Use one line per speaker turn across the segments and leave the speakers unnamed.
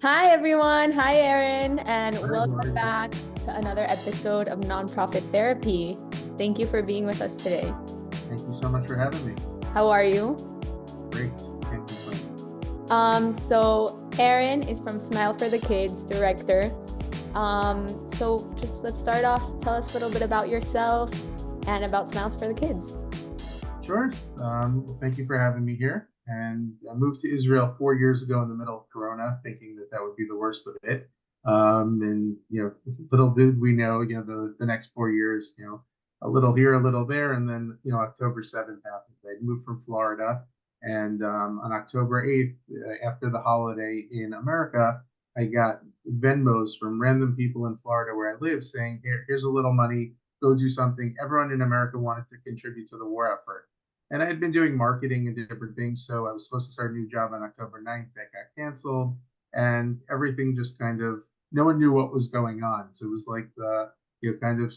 Hi, everyone. Hi, Erin, and
Hi, how are
welcome
you?
back to another episode of Nonprofit Therapy. Thank you for being with us today.
Thank you so much for having me.
How are you?
Great. Can't complain.
So Erin is from Smile for the Kids, director. So just let's start off. Tell us a little bit about yourself and about Smiles for the Kids.
Sure. Well, thank you for having me here. And I moved to Israel 4 years ago in the middle of Corona, thinking that that would be the worst of it. And little did we know, the next 4 years, a little here, a little there, and then October 7th happened. I moved from Florida, and on October 8th, after the holiday in America, I got Venmos from random people in Florida where I live saying, here's a little money, go do something. Everyone in America wanted to contribute to the war effort. And I had been doing marketing and different things. So I was supposed to start a new job on October 9th. That got canceled. And everything just kind of, no one knew what was going on. So it was like kind of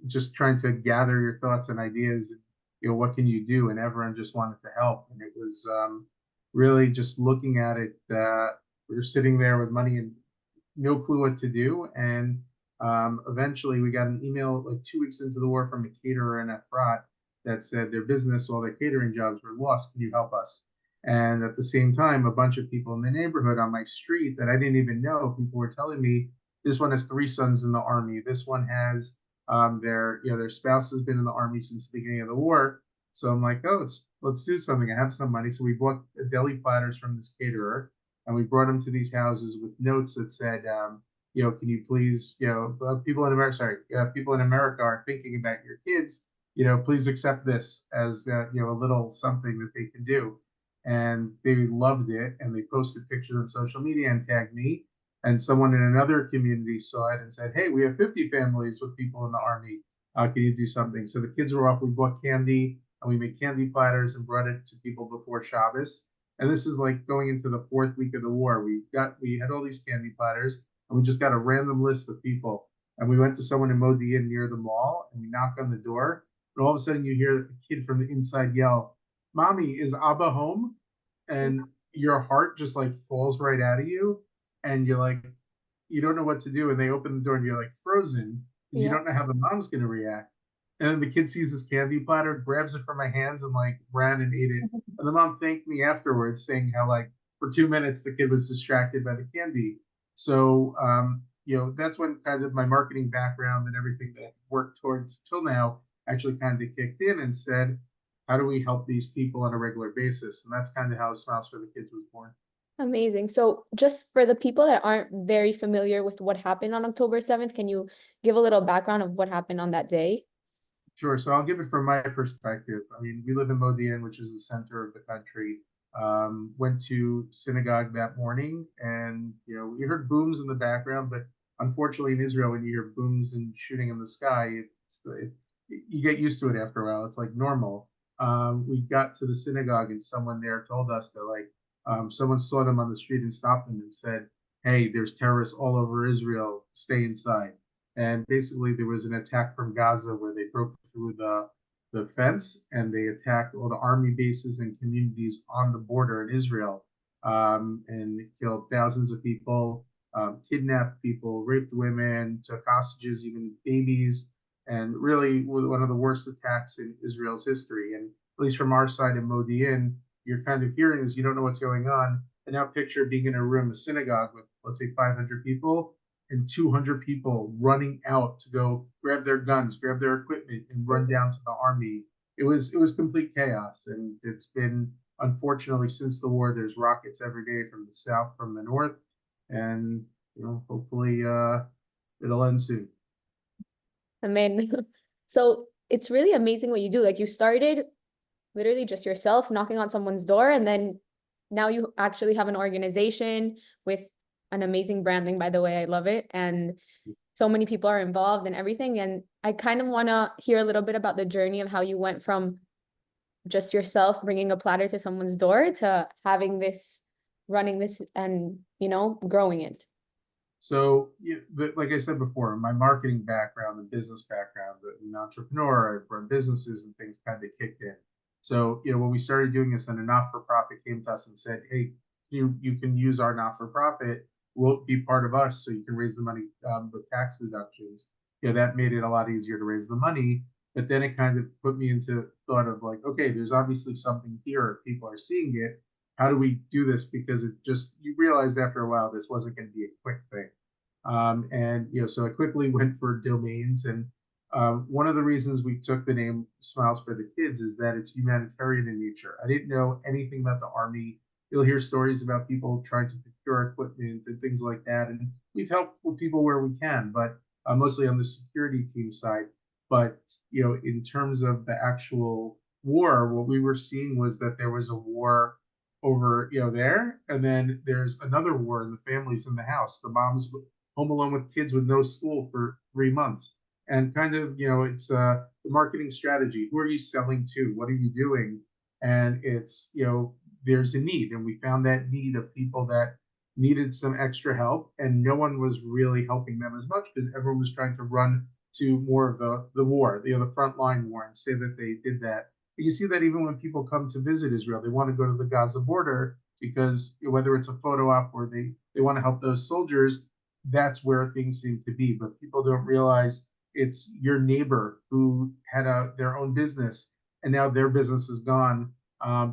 just trying to gather your thoughts and ideas. What can you do? And everyone just wanted to help. And it was really just looking at it. We were sitting there with money and no clue what to do. And eventually we got an email like 2 weeks into the war from a caterer in Efrat that said their business, all their catering jobs were lost. Can you help us? And at the same time, a bunch of people in the neighborhood on my street that I didn't even know, people were telling me this one has three sons in the army. This one has their spouse has been in the army since the beginning of the war. So I'm like, oh, let's do something. I have some money. So we bought deli platters from this caterer and we brought them to these houses with notes that said, can you please, people in America, people in America are thinking about your kids. Please accept this as a little something that they can do. And they loved it, and they posted pictures on social media and tagged me. And someone in another community saw it and said, "Hey, we have 50 families with people in the army. Can you do something?" So the kids were off. We bought candy and we made candy platters and brought it to people before Shabbos. And this is like going into the fourth week of the war. We had all these candy platters, and we just got a random list of people. And we went to someone in Modi'in near the mall, and we knocked on the door. And all of a sudden, you hear a kid from the inside yell, "Mommy, is Abba home?" And your heart just like falls right out of you, and you're like, you don't know what to do. And they open the door, and you're like frozen because you
Yeah.
don't know how the mom's going to react. And then the kid sees this candy platter, grabs it from my hands, and like ran and ate it. And the mom thanked me afterwards, saying how like for 2 minutes the kid was distracted by the candy. So that's when kind of my marketing background and everything that I worked towards till now actually kind of kicked in and said, how do we help these people on a regular basis? And that's kind of how Smiles for the Kids was born.
Amazing. So, just for the people that aren't very familiar with what happened on October 7th, can you give a little background of what happened on that day?
Sure. So I'll give it from my perspective. I mean, we live in Modi'in, which is the center of the country. Went to synagogue that morning, and we heard booms in the background. But unfortunately, in Israel, when you hear booms and shooting in the sky, you get used to it after a while. It's like normal. We got to the synagogue, and someone there told us that someone saw them on the street and stopped them and said, "Hey, there's terrorists all over Israel. Stay inside." And basically there was an attack from Gaza where they broke through the fence and they attacked all the army bases and communities on the border in Israel, and killed thousands of people, kidnapped people, raped women, took hostages, even babies, and really one of the worst attacks in Israel's history. And at least from our side in Modi'in, you're kind of hearing this, you don't know what's going on. And now picture being in a room, a synagogue with, let's say, 500 people, and 200 people running out to go grab their guns, grab their equipment, and run down to the army. It was complete chaos, and it's been, unfortunately, since the war. There's rockets every day from the south, from the north, and hopefully it'll end soon.
I mean, so it's really amazing what you do. Like you started literally just yourself knocking on someone's door, and then now you actually have an organization with an amazing branding, by the way. I love it. And so many people are involved and everything. And I kind of want to hear a little bit about the journey of how you went from just yourself bringing a platter to someone's door to having this, running this, and, growing it.
So, like I said before, my marketing background and business background, an entrepreneur, I've run businesses and things kind of kicked in. So, when we started doing this, and a not-for-profit came to us and said, "Hey, you can use our not-for-profit, will be part of us, so you can raise the money with tax deductions. That made it a lot easier to raise the money. But then it kind of put me into thought of like, okay, there's obviously something here. If people are seeing it, how do we do this? Because it just, you realized after a while this wasn't going to be a quick thing. And so I quickly went for domains. And one of the reasons we took the name Smiles for the Kids is that it's humanitarian in nature. I didn't know anything about the Army. You'll hear stories about people trying to procure equipment and things like that. And we've helped people where we can, but mostly on the security team side. But in terms of the actual war, what we were seeing was that there was a war over there, and then there's another war in the families in the house. The moms home alone with kids with no school for 3 months, and kind of it's the marketing strategy. Who are you selling to? What are you doing? And it's there's a need, and we found that need of people that needed some extra help, and no one was really helping them as much because everyone was trying to run to more of the war, the frontline war, and say that they did that. You see that even when people come to visit Israel, they want to go to the Gaza border because whether it's a photo op or they want to help those soldiers, that's where things seem to be. But people don't realize it's your neighbor who had their own business, and now their business is gone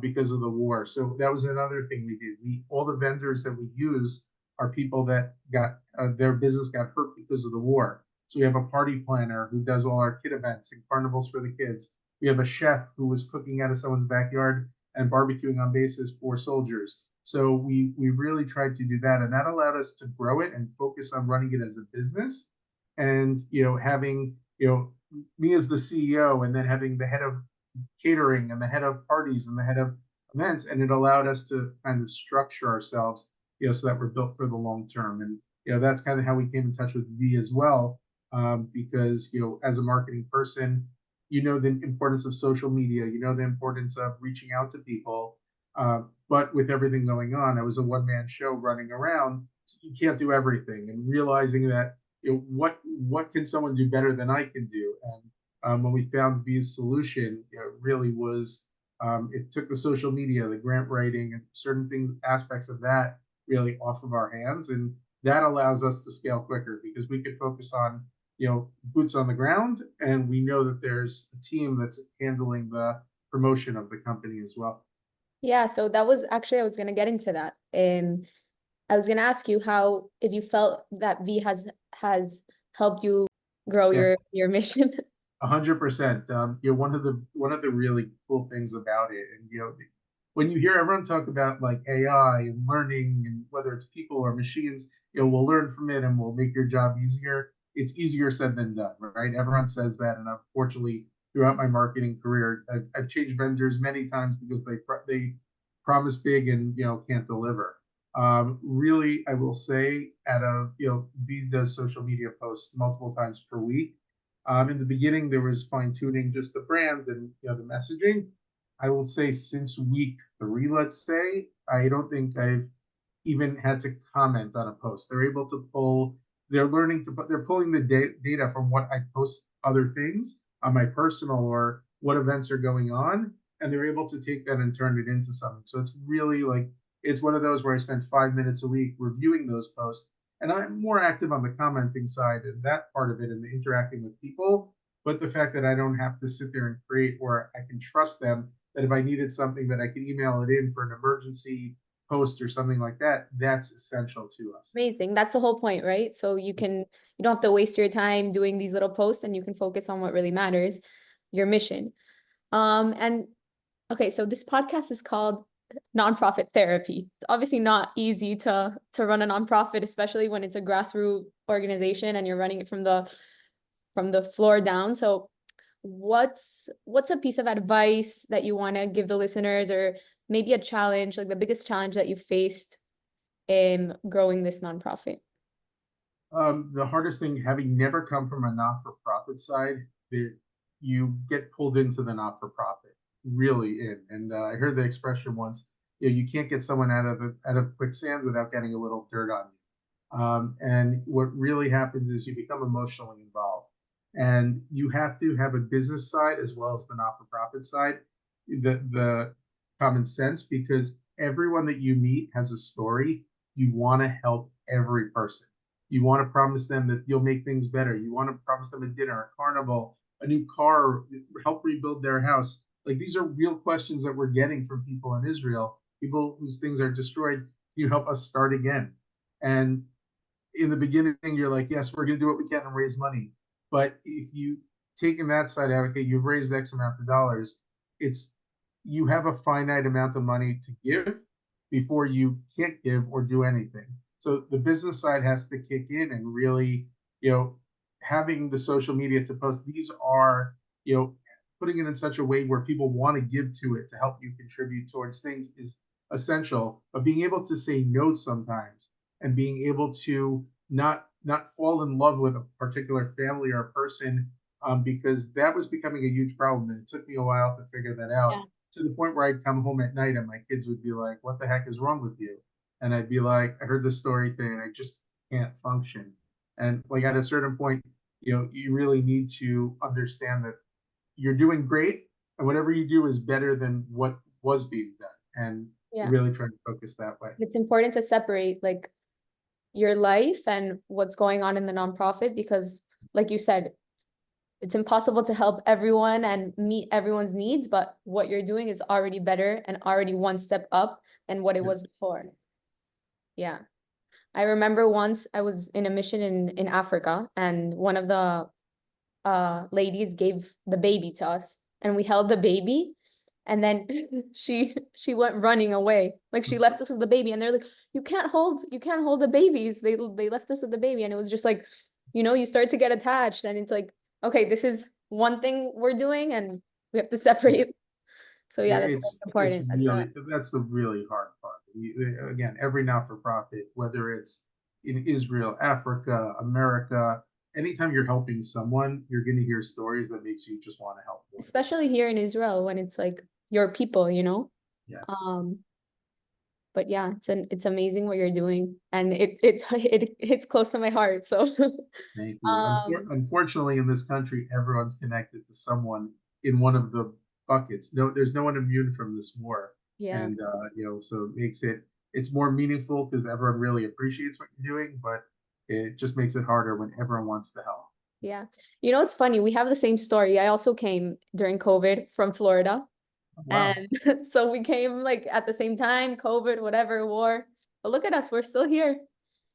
because of the war. So that was another thing we did. All the vendors that we use are people that got their business got hurt because of the war. So we have a party planner who does all our kid events and carnivals for the kids. We have a chef who was cooking out of someone's backyard and barbecuing on bases for soldiers. So we really tried to do that, and that allowed us to grow it and focus on running it as a business, and having me as the CEO, and then having the head of catering and the head of parties and the head of events, and it allowed us to kind of structure ourselves, so that we're built for the long term. And that's kind of how we came in touch with V as well, because as a marketing person, the importance of social media, the importance of reaching out to people. But with everything going on, I was a one-man show running around. So you can't do everything, and realizing that what can someone do better than I can do. And when we found V's solution, it really was it took the social media, the grant writing, and certain things aspects of that really off of our hands, and that allows us to scale quicker because we could focus on boots on the ground, and we know that there's a team that's handling the promotion of the company as well.
Yeah, so that was actually, I was gonna get into that. I was gonna ask you how, if you felt that V has helped you grow
Yeah.
your mission.
100%. One of the really cool things about it, and when you hear everyone talk about like AI and learning, and whether it's people or machines, we'll learn from it and we'll make your job easier. It's easier said than done, right? Everyone says that, and unfortunately, throughout my marketing career, I've changed vendors many times because they promise big and can't deliver. Really, I will say, at a V does social media posts multiple times per week. In the beginning, there was fine tuning just the brand and the messaging. I will say since week 3, let's say, I don't think I've even had to comment on a post. They're able to pull. They're learning to put. They're pulling the data from what I post other things on my personal or what events are going on, and they're able to take that and turn it into something. So it's really like it's one of those where I spend 5 minutes a week reviewing those posts, and I'm more active on the commenting side and that part of it and the interacting with people. But the fact that I don't have to sit there and create, or I can trust them that if I needed something that I could email it in for an emergency post or something like that, that's essential to us.
Amazing. That's the whole point, right? So you don't have to waste your time doing these little posts, and you can focus on what really matters, your mission. And okay, so this podcast is called Nonprofit Therapy. It's obviously not easy to run a nonprofit, especially when it's a grassroots organization and you're running it from the floor down. So what's a piece of advice that you want to give the listeners, or maybe a challenge, like the biggest challenge that you faced in growing this nonprofit?
The hardest thing, having never come from a not-for-profit side, that you get pulled into the not-for-profit really in. And I heard the expression once, you can't get someone out of quicksand without getting a little dirt on you. And what really happens is you become emotionally involved, and you have to have a business side as well as the not-for-profit side, the common sense, because everyone that you meet has a story. You want to help every person. You want to promise them that you'll make things better. You want to promise them a dinner, a carnival, a new car, help rebuild their house. Like these are real questions that we're getting from people in Israel, people whose things are destroyed. Can you help us start again? And in the beginning, you're like, yes, we're going to do what we can and raise money. But if you taking that side out, okay, you've raised X amount of dollars, it's you have a finite amount of money to give before you can't give or do anything. So the business side has to kick in and really, having the social media to post, these are, putting it in such a way where people want to give to it to help you contribute towards things is essential. But being able to say no sometimes and being able to not fall in love with a particular family or person, because that was becoming a huge problem, and it took me a while to figure that out,
Yeah.
to the point where I'd come home at night and my kids would be like, what the heck is wrong with you? And I'd be like, I heard this story today and I just can't function. And like at a certain point, you really need to understand that you're doing great and whatever you do is better than what was being done, and
Yeah.
really trying to focus that way.
It's important to separate like your life and what's going on in the nonprofit because, like you said, it's impossible to help everyone and meet everyone's needs, but what you're doing is already better and already one step up than what it
Yeah.
was before. Yeah. I remember once I was in a mission in Africa and one of the ladies gave the baby to us and we held the baby and then she went running away. Like she left us with the baby and they're like, you can't hold the babies. They left us with the baby and it was just like, you start to get attached and it's like, okay, this is one thing we're doing and we have to separate. So yeah,
Yeah,
that's very important. That's not
that's the really hard part. Again, every not-for-profit, whether it's in Israel, Africa, America, anytime you're helping someone, you're going to hear stories that makes you just want to help more.
especially here in Israel when it's like your people.
Yeah,
Um, but yeah, it's amazing what you're doing, and it hits close to my heart. So,
thank you.
um,
Unfortunately, in this country, everyone's connected to someone in one of the buckets. No, there's no one immune from this war,
yeah,
and so it makes it's more meaningful because everyone really appreciates what you're doing, but it just makes it harder when everyone wants to help.
yeah. It's funny. We have the same story. I also came during COVID from Florida,
Wow.
and so we came like at the same time, COVID, whatever, war. But look at us, we're still here.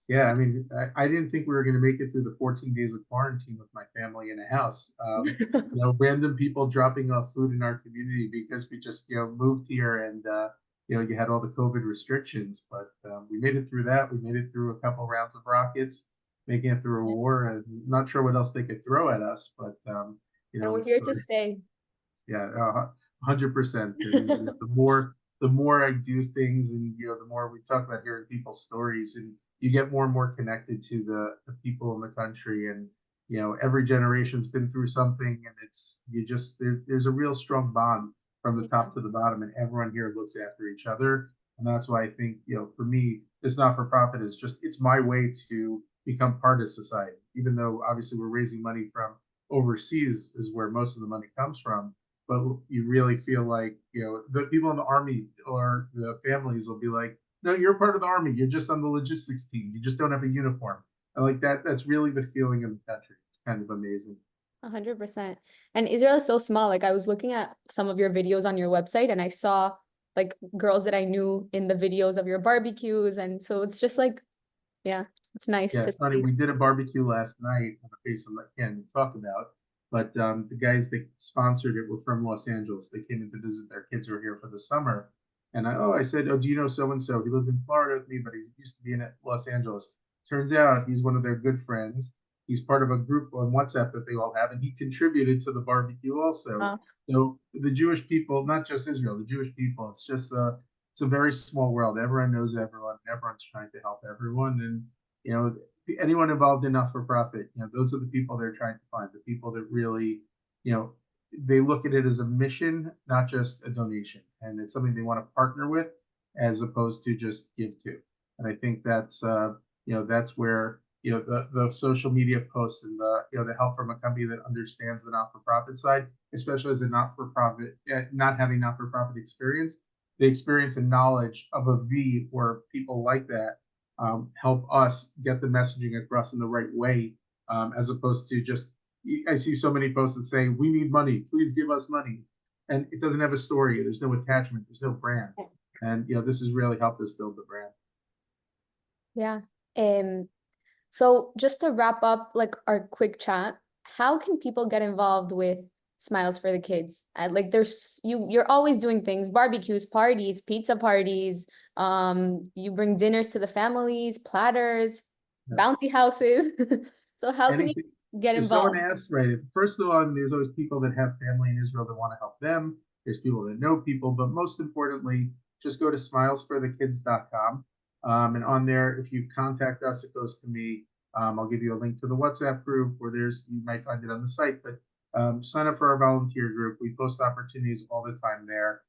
Yeah, I mean, I didn't think we were going to make it through the 14 days of quarantine with my family in a house. Random people dropping off food in our community because we just, moved here and, you had all the COVID restrictions. But we made it through that. We made it through a couple rounds of rockets, making it through a war. And not sure what else they could throw at us, but,
And we're here
so
to stay.
yeah, 100%. And the more I do things, and the more we talk about hearing people's stories, and you get more and more connected to the people in the country, and every generation's been through something, and it's you just there's a real strong bond from the
Yeah,
top to the bottom, and everyone here looks after each other, and that's why I think for me, this not for profit is just it's my way to become part of society, even though obviously we're raising money from overseas is where most of the money comes from, but you really feel like the people in the army or the families will be like, no, you're part of the army, you're just on the logistics team, you just don't have a uniform, and like that's really the feeling of the country. It's kind of amazing.
100%. And Israel is so small. Like I was looking at some of your videos on your website and I saw like girls that I knew in the videos of your barbecues. And so it's just like, yeah, it's nice
Yeah,
to
it's funny.
see.
We did a barbecue last night on a face I can't talk about, but the guys that sponsored it were from Los Angeles. They came in to visit. Their kids were here for the summer, and I said, oh, do you know so and so? He lived in Florida with me, but he used to be in Los Angeles. Turns out he's one of their good friends. He's part of a group on WhatsApp that they all have, and he contributed to the barbecue also.
Uh,
So the Jewish people, not just Israel, the Jewish people, it's a very small world. Everyone knows everyone. Everyone's trying to help everyone, and you know anyone involved in not for profit, those are the people they're trying to find, the people that really, you know, they look at it as a mission, not just a donation, and it's something they want to partner with as opposed to just give to. And I think that's where the social media posts and the help from a company that understands the not for profit side, especially as a not for profit, not having not for profit experience, the experience and knowledge of a V or people like that help us get the messaging across in the right way, as opposed to just, I see so many posts that say, we need money, please give us money. And it doesn't have a story. There's no attachment. There's no brand. And, this has really helped us build the brand.
Yeah. So just to wrap up like our quick chat, how can people get involved with Smiles for the Kids? Like there's you're always doing things, barbecues, parties, pizza parties, you bring dinners to the families, platters,
Yeah.
bouncy houses. So how can you
Anything,
get
if someone
involved?
asks, right, first of all, there's always people that have family in Israel that want to help them. There's people that know people, but most importantly, just go to smilesforthekids.com. And on there, if you contact us, it goes to me. I'll give you a link to the WhatsApp group, or you might find it on the site, but sign up for our volunteer group. We post opportunities all the time there.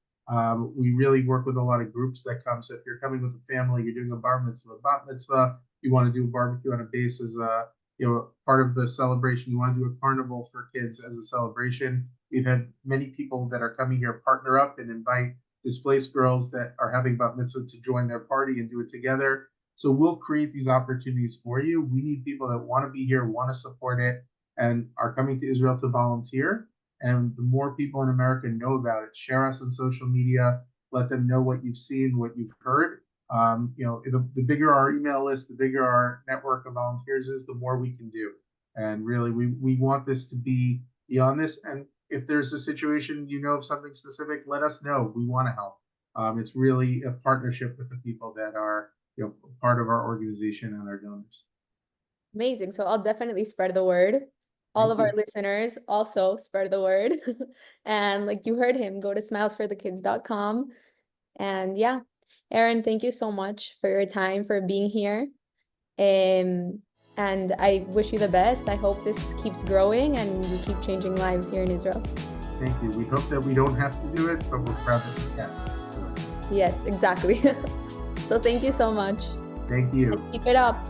We really work with a lot of groups that come. So if you're coming with a family, you're doing a bar mitzvah, bat mitzvah, you want to do a barbecue on a base as a part of the celebration, you want to do a carnival for kids as a celebration. We've had many people that are coming here partner up and invite displaced girls that are having bat mitzvah to join their party and do it together. So we'll create these opportunities for you. We need people that want to be here, want to support it, and are coming to Israel to volunteer. And the more people in America know about it, share us on social media, let them know what you've seen, what you've heard. The bigger our email list, the bigger our network of volunteers is, the more we can do. And really, we want this to be beyond this. And if there's a situation, of something specific, let us know. We want to help. It's really a partnership with the people that are, part of our organization and our donors.
Amazing. So I'll definitely spread the word. All
Thank
of our
you.
listeners also spread the word. And like you heard him, go to smilesforthekids.com. And yeah, Aron, thank you so much for your time, for being here. And I wish you the best. I hope this keeps growing and you keep changing lives here in Israel.
Thank you. We hope that we don't have to do it, but we're proud that we can.
Yes, exactly. So thank you so much.
Thank you.
Keep it up.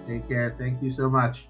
Take care. Thank you so much.